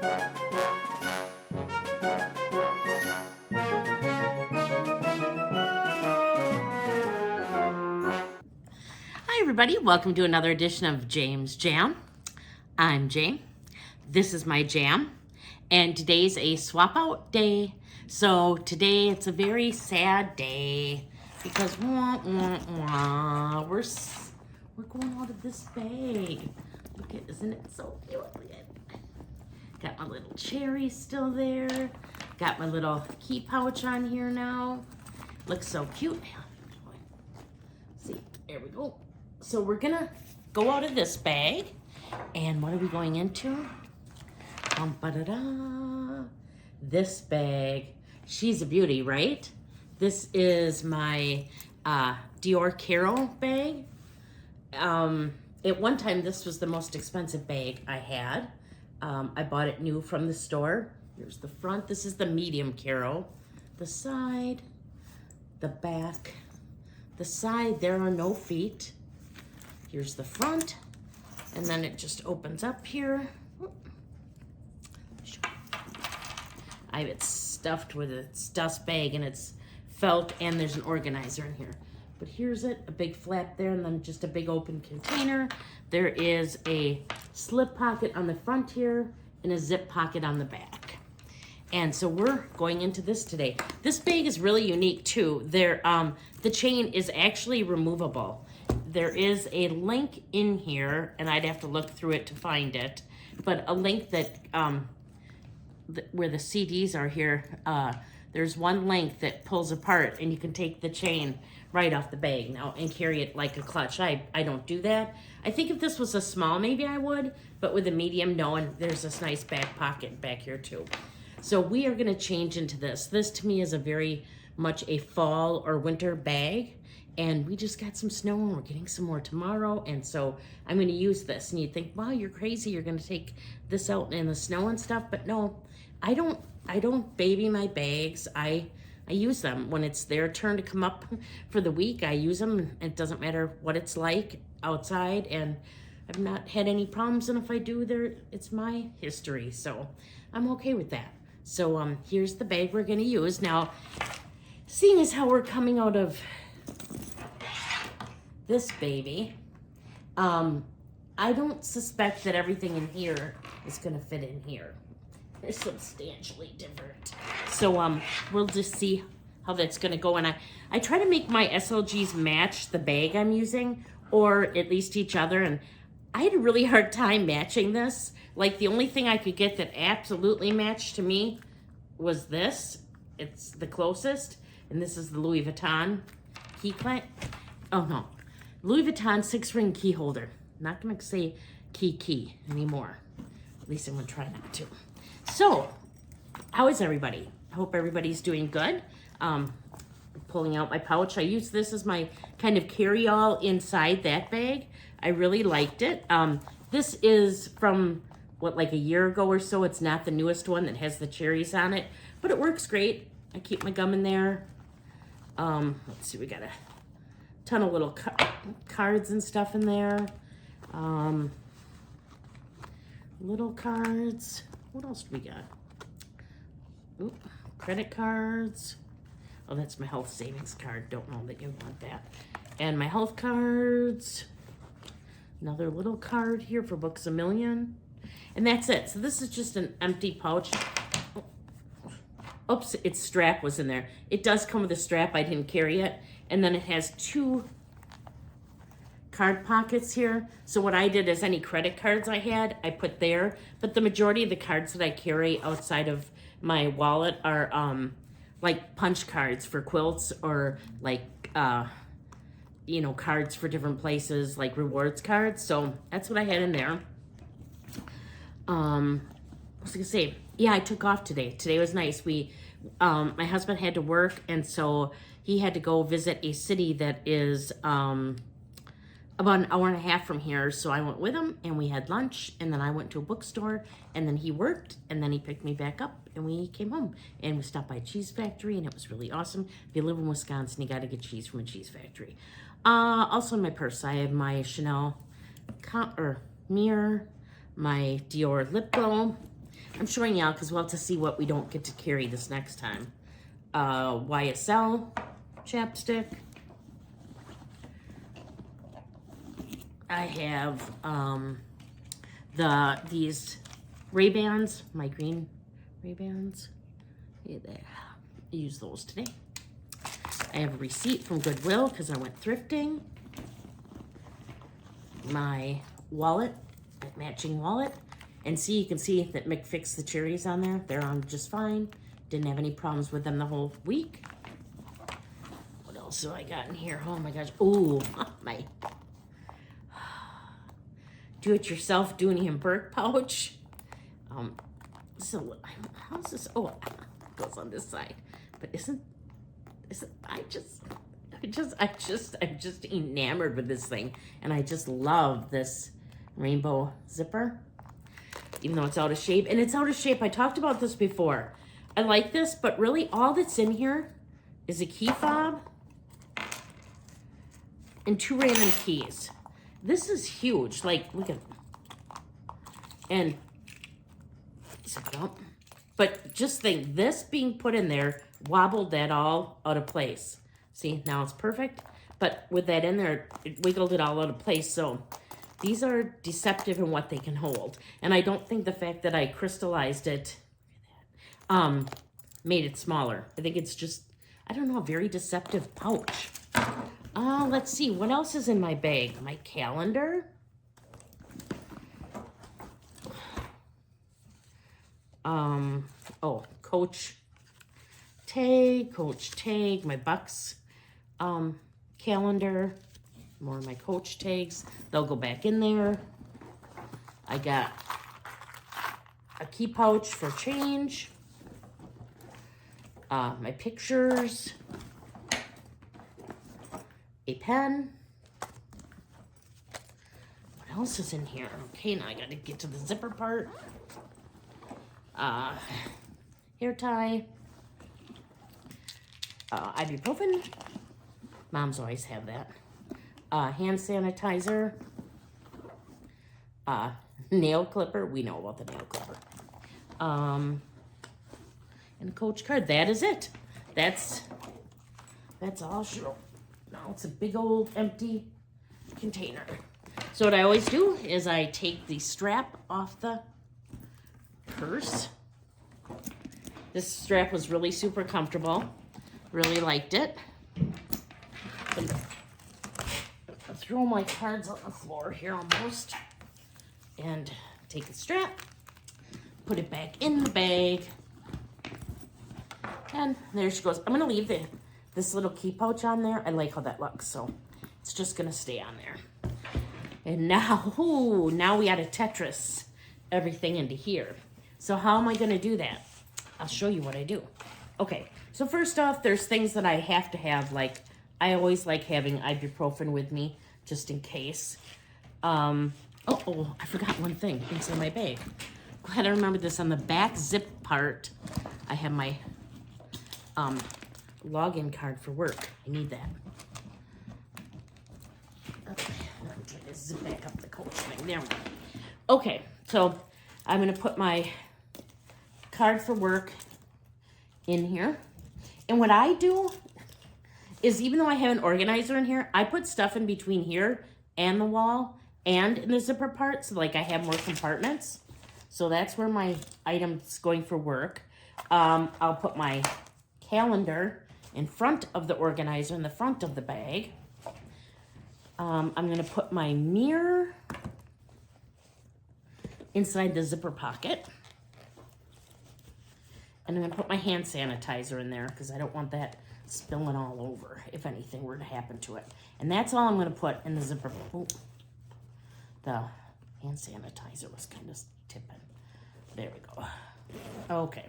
Hi everybody, welcome to another edition of James Jam. I'm Jane. This is my jam, and today's a swap out day. So today it's a very sad day because we're going out of this bag. Look at, isn't it so cute? Look at it. Got my little cherry still there. Got my little key pouch on here now. Looks so cute. See, there we go. So we're gonna go out of this bag, and what are we going into? Ba-da-da. This bag. She's a beauty, right? This is my Dior Caro bag. At one time, this was the most expensive bag I had. I bought it new from the store. Here's the front. This is the medium Caro. The side, the back. The side, there are no feet. Here's the front, and then it just opens up here. I have it stuffed with its dust bag, and it's felt, and there's an organizer in here. But here's it, a big flap there, and then just a big open container. There is a slip pocket on the front here, and a zip pocket on the back. And so we're going into this today. This bag is really unique too. The chain is actually removable. There is a link in here, and I'd have to look through it to find it, but a link that, where the CDs are here, there's one link that pulls apart, and you can take the chain right off the bag now and carry it like a clutch. I don't do that. I think if this was a small, maybe I would, but with a medium, no, and there's this nice back pocket back here too. So we are gonna change into this. This to me is a very much a fall or winter bag. And we just got some snow, and we're getting some more tomorrow. And so I'm going to use this. And you'd think, wow, you're crazy. You're going to take this out in the snow and stuff. But no, I don't baby my bags. I use them when it's their turn to come up for the week. I use them. It doesn't matter what it's like outside. And I've not had any problems. And if I do, it's my history. So I'm okay with that. So here's the bag we're going to use. Now, seeing as how we're coming out of this baby, I don't suspect that everything in here is gonna fit in here. They're substantially different. So we'll just see how that's gonna go. And I try to make my SLGs match the bag I'm using, or at least each other. And I had a really hard time matching this. Like the only thing I could get that absolutely matched to me was this. It's the closest. And this is the Louis Vuitton key clamp. Oh no. Louis Vuitton 6-ring key holder. Not gonna say key anymore. At least I'm gonna try not to. So, how is everybody? I hope everybody's doing good. Pulling out my pouch. I use this as my kind of carry-all inside that bag. I really liked it. This is from, like a year ago or so. It's not the newest one that has the cherries on it, but it works great. I keep my gum in there. Let's see, we got a ton of little cards and stuff in there. Little cards. What else do we got? Oop, credit cards. Oh, that's my health savings card. Don't know that you want that. And my health cards. Another little card here for Books A Million. And that's it. So this is just an empty pouch. Oops, its strap was in there. It does come with a strap. I didn't carry it. And then it has 2 card pockets here. So what I did is any credit cards I had, I put there. But the majority of the cards that I carry outside of my wallet are like punch cards for quilts, or like, cards for different places, like rewards cards. So that's what I had in there. What was I gonna say? Yeah, I took off today. Today was nice. My husband had to work, and so he had to go visit a city that is about an hour and a half from here. So I went with him, and we had lunch, and then I went to a bookstore, and then he worked, and then he picked me back up, and we came home, and we stopped by a cheese factory, and it was really awesome. If you live in Wisconsin, you got to get cheese from a cheese factory. Also in my purse, I have my Chanel mirror, my Dior lip glow. I'm showing y'all because we'll have to see what we don't get to carry this next time. YSL chapstick. I have these Ray-Bans, my green Ray-Bans. I use those today. I have a receipt from Goodwill because I went thrifting. My wallet, matching wallet. And see, you can see that Mick fixed the cherries on there. They're on just fine. Didn't have any problems with them the whole week. What else have I got in here? Oh my gosh. Oh, my do-it-yourself Dooney and Burke pouch. So how's this? Oh, it goes on this side. But I'm just enamored with this thing. And I just love this rainbow zipper. Even though it's out of shape. And it's out of shape. I talked about this before. I like this, but really all that's in here is a key fob and 2 random keys. This is huge. Like, look at, and but just think, this being put in there wobbled that all out of place. See, now it's perfect. But with that in there, it wiggled it all out of place. So these are deceptive in what they can hold. And I don't think the fact that I crystallized it made it smaller. I think it's just, I don't know, a very deceptive pouch. Let's see, what else is in my bag? My calendar. Oh, Coach Tag, my Bucks calendar. More of my Coach tags. They'll go back in there. I got a key pouch for change. My pictures. A pen. What else is in here? Okay, now I gotta get to the zipper part. Hair tie. Ibuprofen. Moms always have that. Hand sanitizer. Nail clipper. We know about the nail clipper. And a Coach card. That is it. That's all. Sure. Now it's a big old empty container. So what I always do is I take the strap off the purse. This strap was really super comfortable. Really liked it. I'll throw my cards on the floor here almost. And take the strap. Put it back in the bag. And there she goes. I'm going to leave this little key pouch on there. I like how that looks, so it's just going to stay on there. And now, now we got to Tetris everything into here. So how am I going to do that? I'll show you what I do. Okay, so first off, there's things that I have to have. Like, I always like having ibuprofen with me, just in case. I forgot one thing inside my bag. Glad I remembered this. On the back zip part, I have my login card for work. I need that. Okay, I'm trying to zip back up the Coach thing. There we go. Okay, so I'm going to put my card for work in here. And what I do is, even though I have an organizer in here, I put stuff in between here and the wall and in the zipper part, so like I have more compartments. So that's where my item's going for work. I'll put my calendar in front of the organizer, in the front of the bag. I'm going to put my mirror inside the zipper pocket. And I'm going to put my hand sanitizer in there because I don't want that spilling all over if anything were to happen to it. And that's all I'm going to put in the zipper. Oh, the hand sanitizer was kind of tipping. There we go. Okay.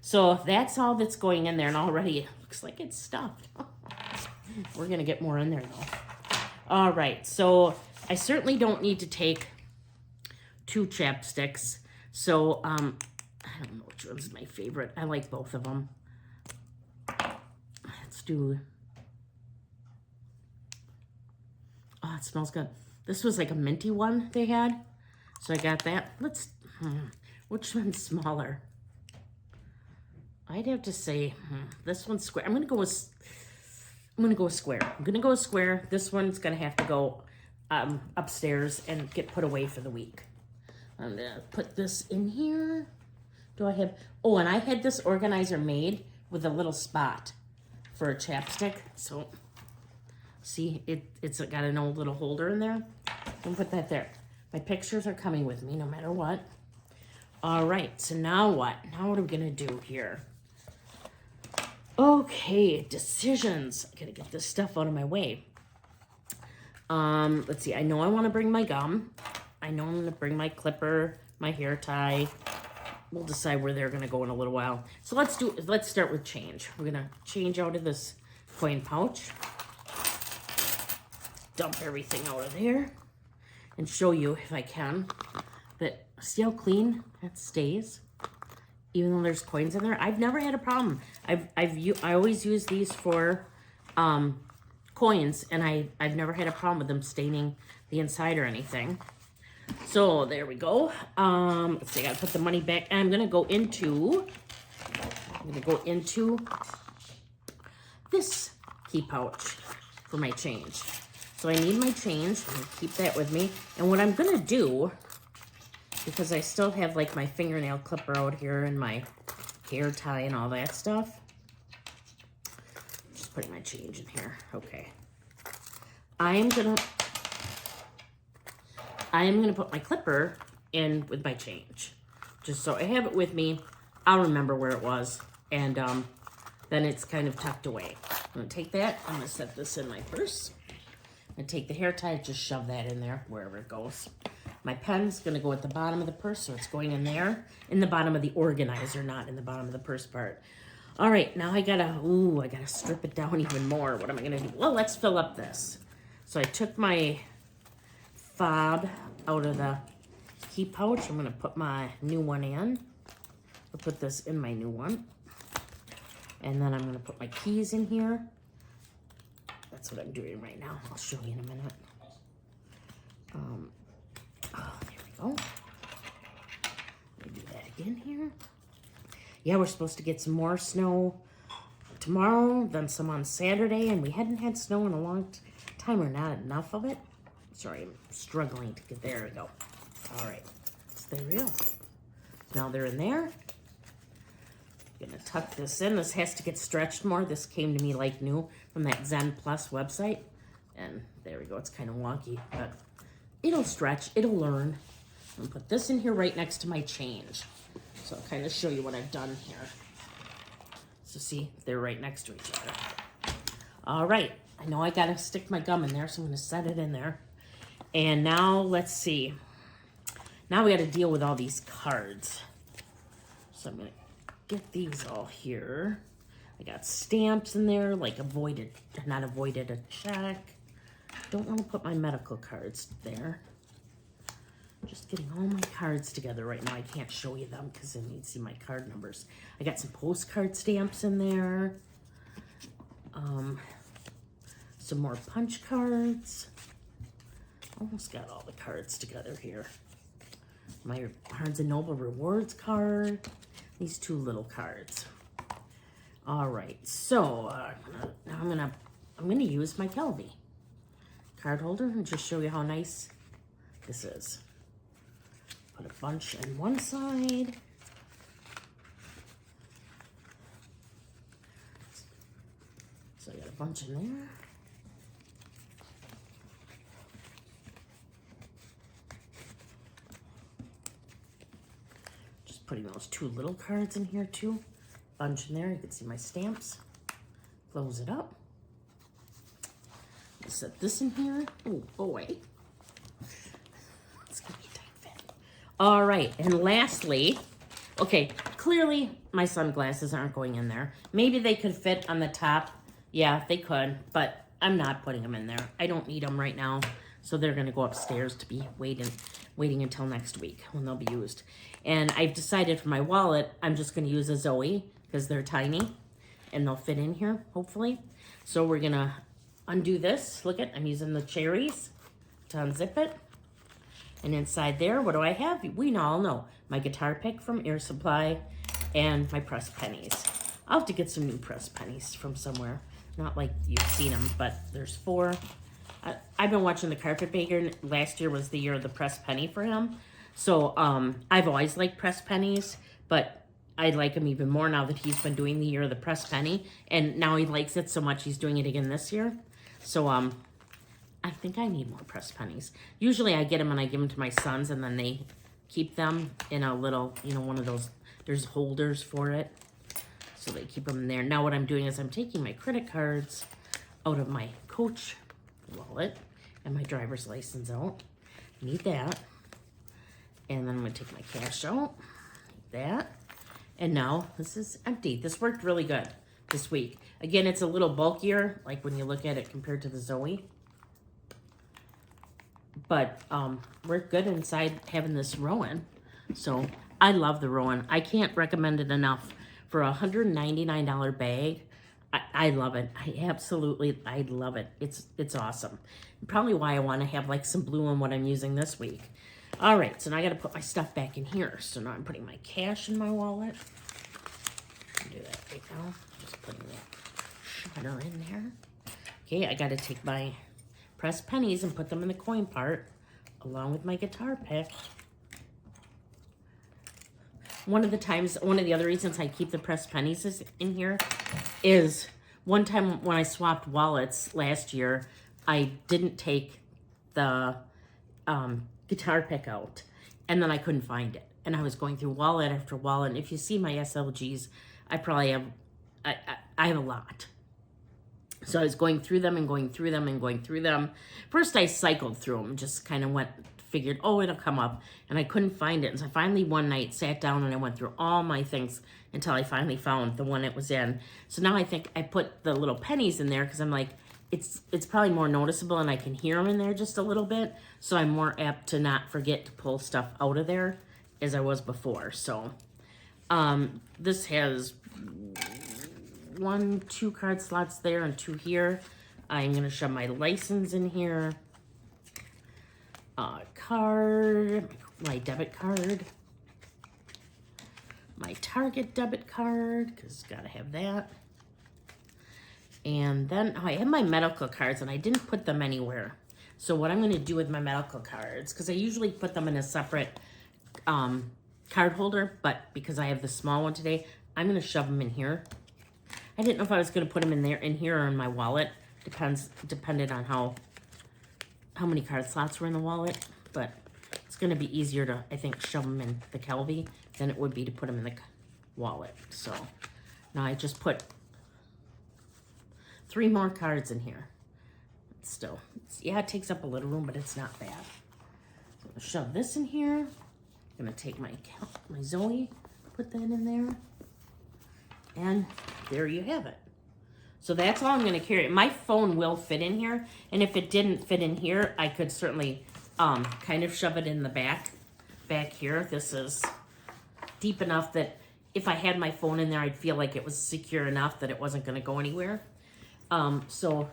So that's all that's going in there, and already it looks like it's stuffed. We're going to get more in there, though. All right. So I certainly don't need to take 2 chapsticks. So, I don't know which one's my favorite. I like both of them. Let's do... Oh, it smells good. This was like a minty one they had. So I got that. Which one's smaller? I'd have to say this one's square. I'm gonna go with square. I'm gonna go with square. This one's gonna have to go upstairs and get put away for the week. I'm gonna put this in here. Do I have? Oh, and I had this organizer made with a little spot for a chapstick. So see, it's got an old little holder in there. I'm gonna put that there. My pictures are coming with me no matter what. All right, so now what? Now what are we gonna do here? Okay, decisions. I gotta get this stuff out of my way. Let's see. I know I want to bring my gum. I know I'm gonna bring my clipper, my hair tie. We'll decide where they're gonna go in a little while. So let's start with change. We're gonna change out of this coin pouch. Dump everything out of there and show you if I can. But see how clean that stays? Even though there's coins in there, I've never had a problem. I always use these for coins, and I've never had a problem with them staining the inside or anything. So there we go. Let's see, I gotta put the money back. I'm gonna go into this key pouch for my change. So I need my change. I'm gonna keep that with me. And what I'm gonna do, because I still have like my fingernail clipper out here and my hair tie and all that stuff. Just putting my change in here. Okay. I am gonna put my clipper in with my change. Just so I have it with me. I'll remember where it was. And then it's kind of tucked away. I'm gonna take that. I'm gonna set this in my purse. I'm gonna take the hair tie, just shove that in there, wherever it goes. My pen's gonna go at the bottom of the purse, so it's going in there, in the bottom of the organizer, not in the bottom of the purse part. All right, now I gotta strip it down even more. What am I gonna do? Well, let's fill up this. So I took my fob out of the key pouch. I'm gonna put my new one in. I'll put this in my new one. And then I'm gonna put my keys in here. That's what I'm doing right now. I'll show you in a minute. There we go. Let me do that again here. Yeah, we're supposed to get some more snow tomorrow, then some on Saturday, and we hadn't had snow in a long time, or not enough of it. Sorry, I'm struggling to get there. We go. All right, so there we go. Now they're in there. I'm gonna tuck this in. This has to get stretched more. This came to me like new from that Zen Plus website, and there we go. It's kind of wonky, but it'll stretch. It'll learn. I'm gonna put this in here right next to my change. So I'll kind of show you what I've done here. So see, they're right next to each other. All right, I know I gotta stick my gum in there, so I'm gonna set it in there. And now let's see. Now we gotta deal with all these cards. So I'm gonna get these all here. I got stamps in there, like not avoided a check. Don't want to put my medical cards there. Just getting all my cards together right now. I can't show you them because I need to see my card numbers. I got some postcard stamps in there. Some more punch cards. Almost got all the cards together here. My Barnes & Noble Rewards card. These two little cards. All right, so now I'm gonna use my Kelvy card holder and just show you how nice this is. Put a bunch on one side. So I got a bunch in there. Just putting those two little cards in here too. Bunch in there. You can see my stamps. Close it up. Set this in here. Oh boy. It's gonna be a tight fit. All right, and lastly, okay, clearly my sunglasses aren't going in there. Maybe they could fit on the top. Yeah, they could, but I'm not putting them in there. I don't need them right now, so they're gonna go upstairs to be waiting until next week when they'll be used. And I've decided for my wallet, I'm just gonna use a Zoe because they're tiny and they'll fit in here, hopefully. So we're gonna undo this. Look at, I'm using the cherries to unzip it. And inside there, what do I have? We all know my guitar pick from Air Supply and my pressed pennies. I'll have to get some new pressed pennies from somewhere. Not like you've seen them, but there's 4. I've been watching the Carpetbagger. Last year was the year of the pressed penny for him. So I've always liked pressed pennies, but I like him even more now that he's been doing the year of the pressed penny. And now he likes it so much he's doing it again this year. So I think I need more pressed pennies. Usually I get them and I give them to my sons and then they keep them in a little, you know, one of those, there's holders for it. So they keep them there. Now what I'm doing is I'm taking my credit cards out of my Coach wallet and my driver's license out. Need that. And then I'm gonna take my cash out. Need that. And now this is empty. This worked really good this week. Again, it's a little bulkier, like when you look at it compared to the Zoe. But we're good inside having this Rowan. So I love the Rowan. I can't recommend it enough. For a $199 bag, I love it. I love it. It's awesome. Probably why I want to have like some blue on what I'm using this week. All right, so now I got to put my stuff back in here. So now I'm putting my cash in my wallet. I'll do that right now. Just putting that shutter in there. Okay, I got to take my pressed pennies and put them in the coin part along with my guitar pick. One of the other reasons I keep the pressed pennies in here is one time when I swapped wallets last year, I didn't take the guitar pick out and then I couldn't find it. And I was going through wallet after wallet. And if you see my SLGs, I probably have, I have a lot. So I was going through them and going through them and going through them. First I cycled through them, just kind of figured, oh, it'll come up. And I couldn't find it. And so I finally one night sat down and I went through all my things until I finally found the one it was in. So now I think I put the little pennies in there because I'm like, it's probably more noticeable and I can hear them in there just a little bit. So I'm more apt to not forget to pull stuff out of there as I was before. So this has 2 card slots there and 2 here. I'm going to shove my license in here. Card, my debit card, my Target debit card, because gotta have that. And then I have my medical cards and I didn't put them anywhere. So what I'm going to do with my medical cards, because I usually put them in a separate card holder, but because I have the small one today, I'm going to shove them in here. I didn't know if I was going to put them in here or in my wallet. Depended on how many card slots were in the wallet, but it's going to be easier to, I think, shove them in the Kelby than it would be to put them in the wallet. So now I just put 3 more cards in here. Still, yeah, it takes up a little room, but it's not bad. So I'm going to shove this in here. I'm going to take my Zoe, put that in there, and there you have it. So that's all I'm going to carry. My phone will fit in here, and if it didn't fit in here, I could certainly kind of shove it in the back here. This is deep enough that if I had my phone in there, I'd feel like it was secure enough that it wasn't going to go anywhere. So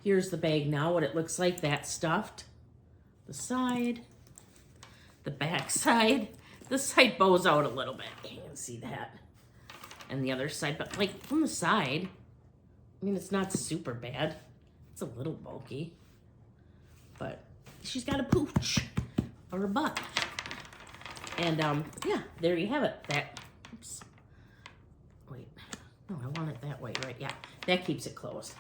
here's the bag now, what it looks like. That's stuffed. The side, the back side. This side bows out a little bit. You can see that. And the other side, but like from the side, I mean, it's not super bad. It's a little bulky, but she's got a pooch or a butt. And yeah, there you have it. That, oops. Wait, no, I want it that way, right? Yeah, that keeps it closed.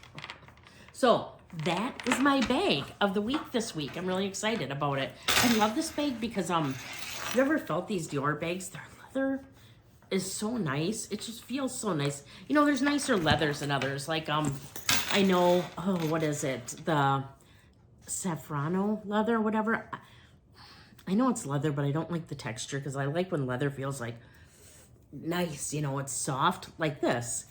So that is my bag of the week this week. I'm really excited about it. I love this bag because have you ever felt these Dior bags? Their leather is so nice. It just feels so nice. You know, there's nicer leathers than others. Like I know, oh, what is it? The Safrano leather, whatever. I know it's leather, but I don't like the texture because I like when leather feels like nice, you know, it's soft like this.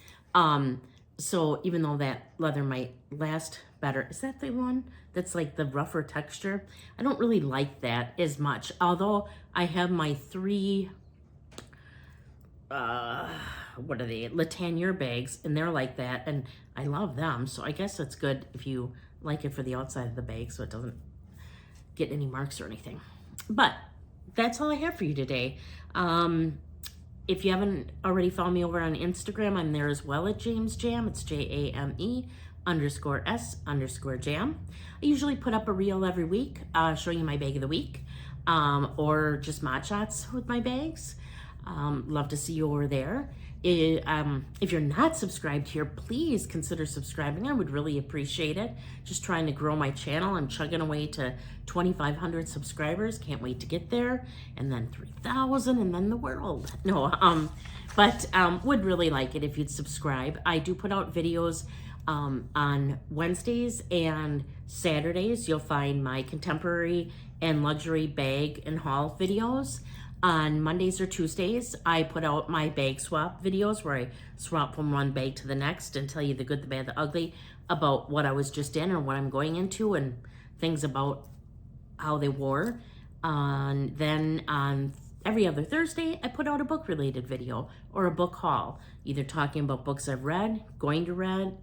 So even though that leather might last better, is that the one that's like the rougher texture? I don't really like that as much. Although I have my 3, what are they? Latanier bags, and they're like that, and I love them. So I guess it's good if you like it for the outside of the bag so it doesn't get any marks or anything. But that's all I have for you today. If you haven't already followed me over on Instagram, I'm there as well at James Jam. It's JAME_S_Jam. I usually put up a reel every week showing you my bag of the week, or just mod shots with my bags. Love to see you over there. If you're not subscribed here, please consider subscribing. I would really appreciate it. Just trying to grow my channel. I'm chugging away to 2,500 subscribers. Can't wait to get there. And then 3,000 and then the world. No, but would really like it if you'd subscribe. I do put out videos on Wednesdays and Saturdays. You'll find my contemporary and luxury bag and haul videos. On Mondays or Tuesdays, I put out my bag swap videos where I swap from one bag to the next and tell you the good, the bad, the ugly about what I was just in or what I'm going into and things about how they wore. Then on every other Thursday, I put out a book-related video or a book haul, either talking about books I've read, going to read,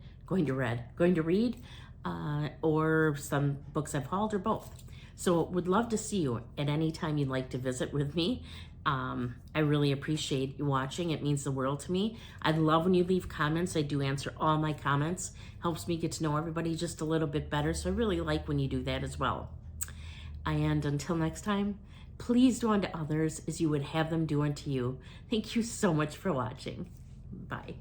or some books I've hauled, or both. So would love to see you at any time you'd like to visit with me. I really appreciate you watching. It means the world to me. I'd love when you leave comments. I do answer all my comments. Helps me get to know everybody just a little bit better. So I really like when you do that as well. And until next time, please do unto others as you would have them do unto you. Thank you so much for watching. Bye.